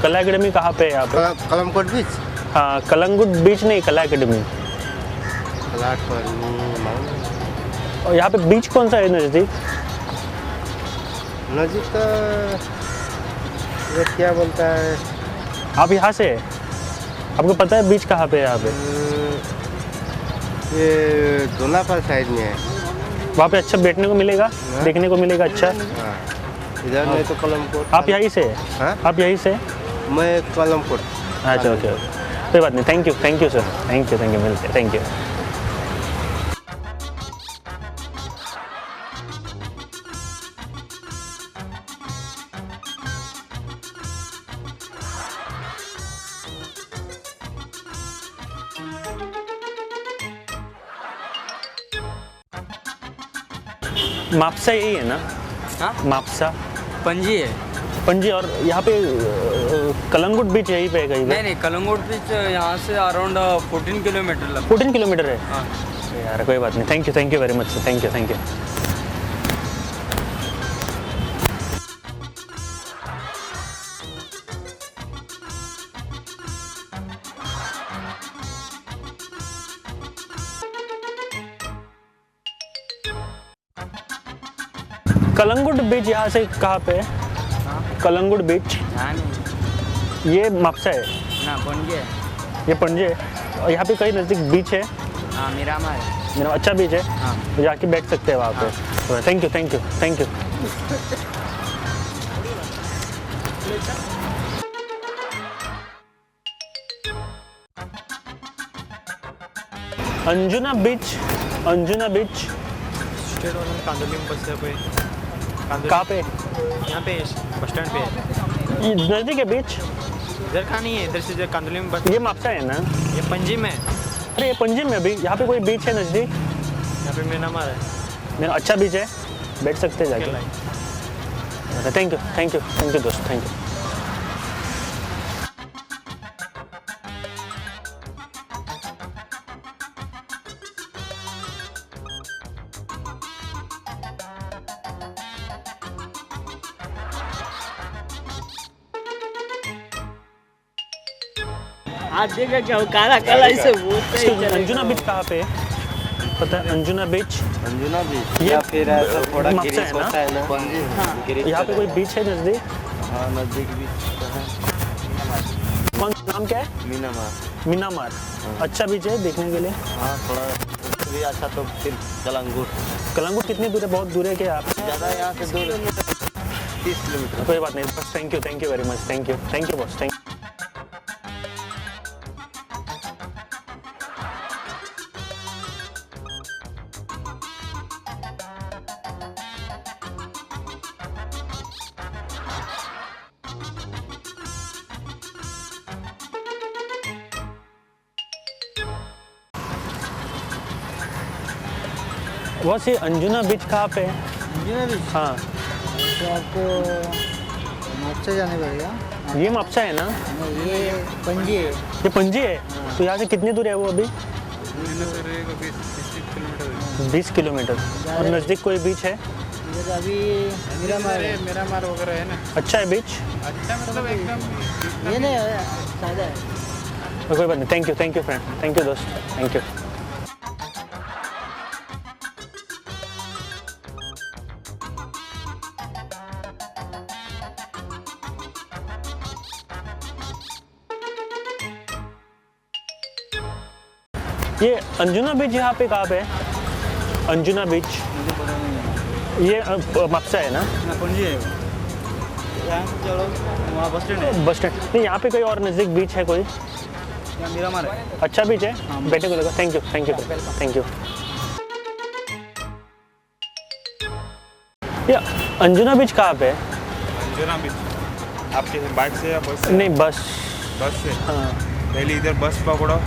कला एकेडमी कहाँ पे है यहाँ पे? कलमकोट बीच। हाँ, कलंगुट बीच नहीं, कला एकेडमी। और यहाँ पे बीच कौन सा है नज़दीक? नजीक तो ये क्या बोलता है, आप यहाँ से है? आपको पता है बीच कहाँ पे है यहाँ पे? ये दोनापाल साइड में है। वहाँ पे अच्छा बैठने को मिलेगा, देखने को मिलेगा अच्छा। हाँ, इधर नहीं तो कलमकोट। आप यहीं से है? हाँ? आप यहीं से? मैं कलमकोट। अच्छा, ओके ओके, कोई बात नहीं। Thank you sir, thank you मिलते हैं, थैंक यू। मापसा यही है ना? हाँ, मापसा पणजी है। पणजी। और यहाँ पे कलंगुट बीच यहीं पे है कहीं पे? नहीं, कलंगुट बीच यहाँ से अराउंड 14 किलोमीटर लगता 14 किलोमीटर है? है। हाँ। यार कोई बात नहीं, thank you very much sir, thank you. Calangute beach यहाँ से कहाँ पे है? हाँ? कलंगुट बीच हाँ नहीं, ये मापसा है? ना पणजी है। ये पणजी है। और यहाँ पे कहीं नज़दीक बीच है? हाँ, मिरामार है। मेरा अच्छा बीच है? हाँ। तो जाके बैठ सकते हैं वहाँ पे। Thank you. Anjuna beach state वाला कांदोली में बस है कोई। कहाँ पे? यहाँ पे बस स्टैंड पे है। ये नज़दीक है बीच? इधर कहाँ नहीं है, इधर से इधर कांदोली में बस। ये मापसा है ना? ये पणजी में है। अरे ये पणजी में अभी यहाँ पे कोई बीच है नज़दीक? यहाँ पे मीनामार है। मेरा अच्छा बीच है, बैठ सकते हैं अकेला जाके। ही। थैंक यू दोस्त, थैंक यू। आज देखा क्या हो, काला काला इसे बोलते हैं। अंजुना बीच कहाँ पे है? पता है अंजुना बीच? अंजुना बीच ये या फिर ऐसा थोड़ा मापसा गिरीश है ना? होता है ना। हाँ। गिरीश यहाँ पे कोई बीच है नज़दीक? हाँ, नजदीक बीच तो है। कौन नाम क्या है? मीनामार। मीनामार। अच्छा बीच है देखने के लिए? हाँ, थोड़ा उससे भी अच्छा तो फिर कलंगुट। कलंगुट कितनी दूर है? बहुत दूर है क्या आप? ज़्यादा यहाँ से दूर 30 किलोमीटर। कोई बात नहीं, बस thank you very much, thank you boss, thank. Boss ये अंजुना बीच कहाँ पे है? अंजुना बीच हाँ, तो आपको मापसा जाने पड़ेगा। ये मापसा है ना? नहीं, ये पणजी है। ये पणजी है? तो यहाँ से कितनी दूर है वो अभी? 20 किलोमीटर। और नज़दीक कोई बीच है? इधर अभी मिरामार है। मीरामार वगैरह है ना। अच्छा है बीच? अच्छा मतलब एकदम। ये नहीं सादा है। कोई बात नहीं, thank you friend, thank you दोस्त, थैंक यू। ये अंजुना बीच यहाँ पे कहाँ पे है? अंजुना बीच ये मापसा है ना? पणजी है। यहाँ से चलो वहाँ बस स्टैंड है। बस स्टैंड नहीं, यहाँ पे कोई और नज़दीक बीच है कोई? यहाँ मीरामार है। अच्छा बीच है, बैठे को लगा। Thank you. ये अंजुना बीच कहाँ पे है? अंजुना बीच आपके बाइक से या बस से? नहीं, बस बस से। हाँ। पहले इधर बस पकड़ो।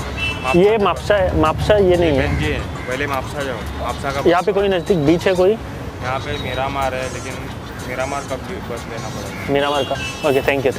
ये मापसा है? मापसा ये नहीं है? जी है, पहले मापसा जाओ। मापसा का यहाँ पे कोई नज़दीक बीच है कोई? यहाँ पे मीरामार है, लेकिन मीरामार का बस लेना पड़ेगा। मीरामार का? Okay, thank you.